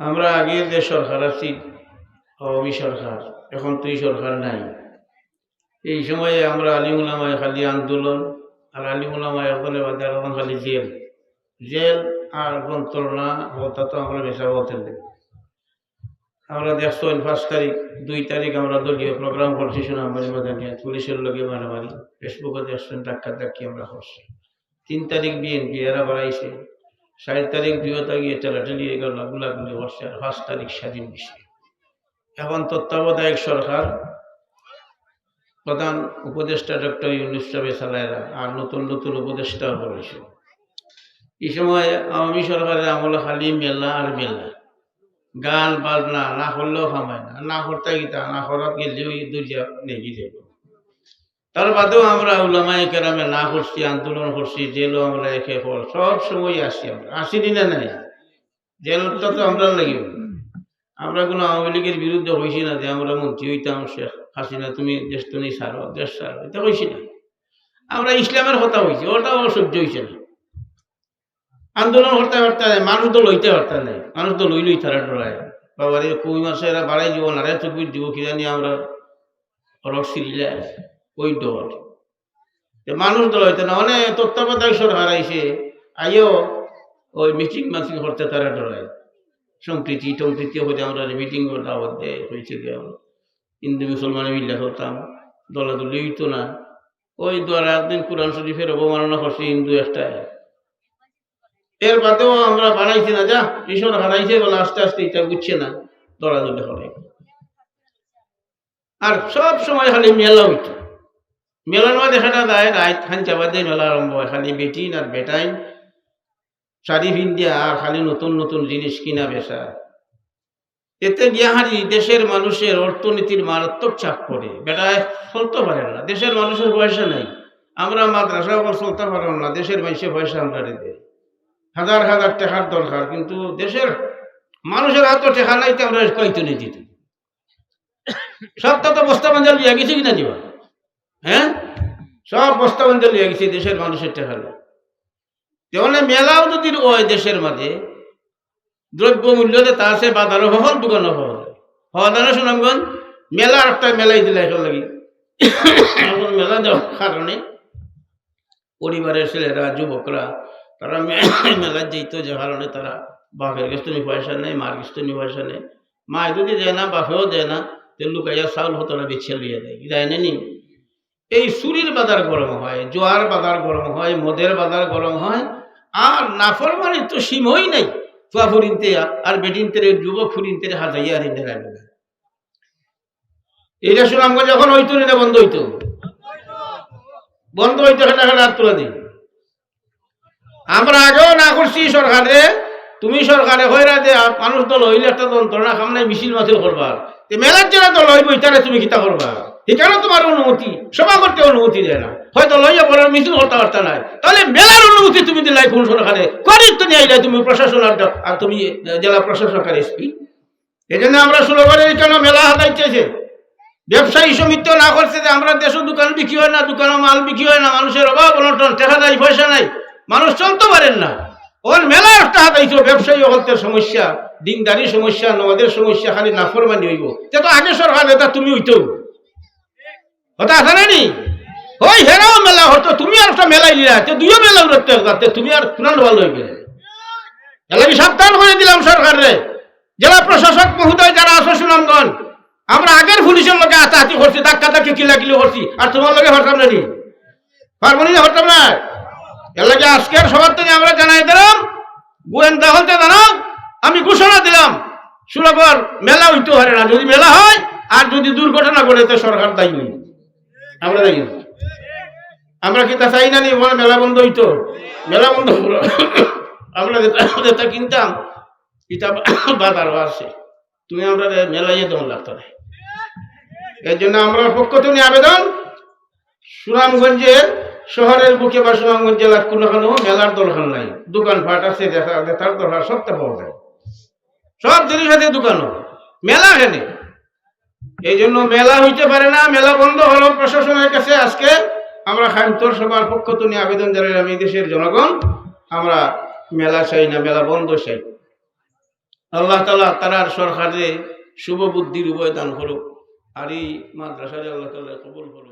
আমরা আগের যে সরকার আছি আওয়ামী সরকার, এখন তো এই সরকার নাই। এই সময়ে আমরা আলিম উলামায়ে খালি আন্দোলন, আর আলিম উলামায়ে ওখানে বাদে আর এখন খালি জেল জেল আর যন্ত্রণা হতা। তো আমরা বেশা বলতে আমরা দেখছো 5 তারিখ 2 তারিখ আমরা দলীয় প্রোগ্রাম করছি সুনামগঞ্জ ময়দানে, পুলিশের লোকে মারামারি, ফেসবুকে দেখছেন ধাক্কি আমরা করছি। 3 তারিখ বিএনপি এরা বাড়াইছে, 4 তারিখ 2 গিয়ে ঠেলাঠেলি এগুলো গুলাগুলি করছে, আর 5 তারিখ স্বাধীন দিছে। এখন তত্ত্বাবধায়ক সরকার প্রধান উপদেষ্টা ডক্টর ইউনূস সাহেব চালায়রা, আর নতুন নতুন উপদেষ্টাও করেছে। এই সময় আওয়ামী সরকারের আমলে খালি মেলা আর মেলা, গান বাজনা না করলেও খামায় না, না করতে গিতা না করাত গেলেও দুর্যা নেগি যাব। তার বাদেও আমরা উলামায়ে কেরামে না করছি, আন্দোলন করছি, জেলও আমরা একে সব সময় আসি। আমরা আসি দিনে নাই, জেলটা তো আমরা লাগিব। আমরা কোনো আওয়ামী লীগের বিরুদ্ধে হয়েছি না যে আমরা মন্ত্রী হইতাম, শেখ হাসিনা তুমি দেশ তুমি ছাড়ো, দেশ ছাড়ো, এটা হয়েছি না। আমরা ইসলামের কথা হয়েছি, ওটাও সহ্য হয়েছে না। আন্দোলন করতে পারতে নাই, মানুষ তো লইতে পারতে নাই, মানুষ তো লইলই তারা ডরায়। বাবার কই মাসে এরা বাড়াই দিব, নারায় চব্বিশ দিব, কিনা নিয়ে আমরা রক্সি দিলে ওই ডর মানুষ তো লইতে না। অনেক তত্ত্বাবধায়ক সরকার আইসে, আইও ওই মিটিং মাটিং করতে তারা ডরায়। সম্প্রীতি টম্প্রীতি হতে আমরা মিটিং দাওয়াত দেয় হয়েছে, হিন্দু মুসলমানে মিল্লা হতাম, দলাদলি হইতো না। ওই দ্বারা একদিন কোরআন শরীফের অবমাননা করছে হিন্দু একটা, এর বাদেও আমরা বানাইছি না। যা ঈশ্বর হারাইছে বলে আস্তে আস্তে এটা বুঝছে না, দলাদলি করে। আর সব সময় খালি মেলা হইতো, মেলার মধ্যে দেখাটা দেয় রাত খানচাবাদে মেলা আরম্ভ হয়, খালি বেটিন আর বেটাইন শাড়ি ভিন্দিয়া আর খালি নতুন নতুন জিনিস কিনা বেচা। এতে গিয়াহারি দেশের মানুষের অর্থনীতির মারাত্মক চাপ পড়ে, বেটায় চলতে পারে না, দেশের মানুষের পয়সা নাই। আমরা মাদ্রাসা চলতে পারলাম না, দেশের মানুষের পয়সা আমরা দেয় হাজার হাজার টাকার দরকার, কিন্তু দেশের মানুষের হাতে টাকা নাই, তো আমরা কইতে নিয়ে দিত। সবটা তো বস্তা বাঞ্জাল লিয়া গেছে কিনা দিবা, হ্যাঁ সব বস্তা বাঞ্জাল লিয়া গেছে দেশের মানুষের টাকা নাই। যেমন মেলাও যদি ওই দেশের মাঝে দ্রব্য মূল্য তা আছে, বাজারও হল দোকানও হল হওয়া দানা সুনামগঞ্জ মেলা একটা মেলাই দিলে এখন লাগি। এখন মেলা দেওয়ার কারণে পরিবারের ছেলেরা যুবকরা তারা মেলা যেত, যে কারণে তারা বাপের কাছ থেকে পয়সা নেই, মার কাছ থেকে পয়সা নেই। মা যদি দেয় না, বাপেও দেয় না, তো লুকাইয়া চাউল হতো না, বেছে লিয়ে দেয়, দেয় নি। এই চুরির বাজার গরম হয়, জোয়ার বাজার গরম হয়, মদের বাজার গরম হয়, আর নাফরমানির তো সীমই নাই। চুয়া ফুরিনতে আর বেটিনতে যুবক ফুরিনতে হাজাইয়া আর ইন্দিরা এটা সুনামগঞ্জ যখন হইতো না, বন্ধ হইতো, বন্ধ হইতো, হাত তুলে দিই। আমরা আগেও না করছি সরকারে, তুমি সরকারে হইরা যে মানুষ দল হইলে একটা যন্ত্রণা খাম নাই, মিছিল মাছিল করবার, মেলার যারা দল হইব তারা তুমি কিতা করবা, এখানে তোমার অনুমতি সভা করতে অনুমতি দেয় না, হয়তো লইয়া বলার মিছিল করতে পারতা নাই, তাহলে মেলার অনুমতি তুমি দিলাই কোন সরকারে করিত তো নিয়ে আইলে তুমি প্রশাসন আর তুমি জেলা প্রশাসকের এসপি। এই জন্য আমরা স্লোগানের কেন মেলা হাতাইতেছে, ব্যবসায়ী সমিতি না করছে যে আমরা দেশের দোকান বিক্রি হয় না, দোকানে মাল বিক্রি হয় না, মানুষের অভাব অনটন, টাকা নাই পয়সা নাই, মানুষ চলতে পারেন না। ওর মেলা একটা হাতাইছো, ব্যবসায়ী অগতের সমস্যা, দিনদারি সমস্যা, নমাদের সমস্যা, খালি নাফরমানি হইব। তো আগে সরকার এটা তুমি হইতো কথা আছে না নি, ওই হেরাও মেলা হতো, তুমি আর একটা মেলাই নিলা, দুইও মেলা উঠতে তুমি আর পুরান ভালো হয়ে গেলে। এলাকি সাবধান করে দিলাম সরকারে, জেলা প্রশাসক মহোদয় যারা আছে সুনামগঞ্জ, আমরা আগের পুলিশের লোকে হাতাহাতি করছি, ধাক্কি কিলাকিলি করছি, আর তোমার লোকে হরতাম না নি, পারবো না হরতাম না। এলাকি আজকের সবার থেকে আমরা জানাই দিলাম, গোয়েন্দা হলতে জানাও, আমি ঘোষণা দিলাম সুরাবর মেলা হইতে পারে না, যদি মেলা হয় আর যদি দুর্ঘটনা ঘটে তো সরকার দায়ী হই, আমরা দায়ী। আমরা কি তা চাই না নি মেলা বন্ধ হইতো, মেলা বন্ধ হলো, আমরা যেটা কিনতাম কিতাব বাজার আসছে, তুমি আমরা মেলাইয়ে দেওয়ার লাগতো না। এর জন্য আমরা পক্ষ থেকে আবেদন, সুনামগঞ্জের শহরের বুকে বা সুনামগঞ্জ জেলার কোনোখানে মেলার দরকার নাই, দোকানপাট আছে, দেখার দরকার সবটা পাওয়া যায়, সব জিনিস আছে দোকানও, মেলা এখানে। এই জন্য মেলা হইতে পারে না, মেলা বন্ধ হলো প্রশাসনের কাছে। আজকে আমরা খান্তর সবার পক্ষ থেকে আবেদন জানাই, আমি দেশের জনগণ আমরা মেলা চাই না, মেলা বন্ধ চাই। আল্লাহ তাআলা তারার সরকারে শুভ বুদ্ধির উভয় দান করো, আর এই মাদ্রাসারে আল্লাহ তাআলা কবুল করো।